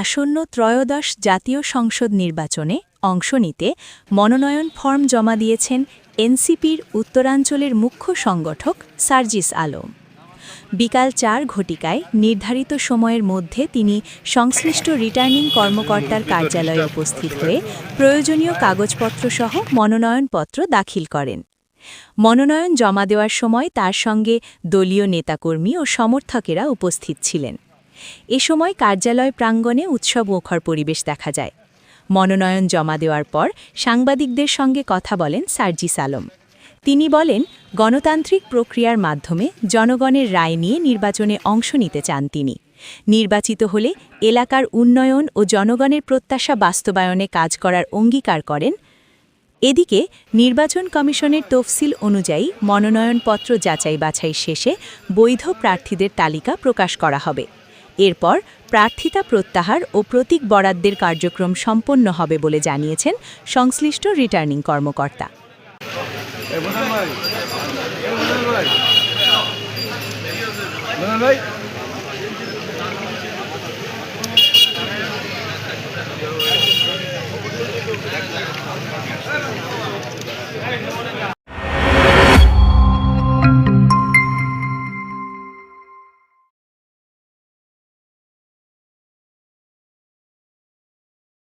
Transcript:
আসন্ন ত্রয়োদশ জাতীয় সংসদ নির্বাচনে অংশ নিতে মনোনয়ন ফর্ম জমা দিয়েছেন এনসিপির উত্তরাঞ্চলের মুখ্য সংগঠক সার্জিস আলম। বিকাল ৪ ঘটিকায় নির্ধারিত সময়ের মধ্যে তিনি সংশ্লিষ্ট রিটার্নিং কর্মকর্তার কার্যালয়ে উপস্থিত হয়ে প্রয়োজনীয় কাগজপত্রসহ মনোনয়নপত্র দাখিল করেন। মনোনয়ন জমা দেওয়ার সময় তার সঙ্গে দলীয় নেতাকর্মী ও সমর্থকেরা উপস্থিত ছিলেন। এ সময় কার্যালয় প্রাঙ্গণে উৎসবমুখর পরিবেশ দেখা যায়। মনোনয়ন জমা দেওয়ার পর সাংবাদিকদের সঙ্গে কথা বলেন সার্জিস আলম। তিনি বলেন, গণতান্ত্রিক প্রক্রিয়ার মাধ্যমে জনগণের রায় নিয়ে নির্বাচনে অংশ নিতে চান তিনি। নির্বাচিত হলে এলাকার উন্নয়ন ও জনগণের প্রত্যাশা বাস্তবায়নে কাজ করার অঙ্গীকার করেন। এদিকে নির্বাচন কমিশনের তফসিল অনুযায়ী মনোনয়নপত্র যাচাই বাছাই শেষে বৈধ প্রার্থীদের তালিকা প্রকাশ করা হবে। এরপর প্রার্থিতা প্রত্যাহার ও প্রতীক বরাদ্দের কার্যক্রম সম্পন্ন হবে বলে জানিয়েছেন সংশ্লিষ্ট রিটার্নিং কর্মকর্তা। ভাই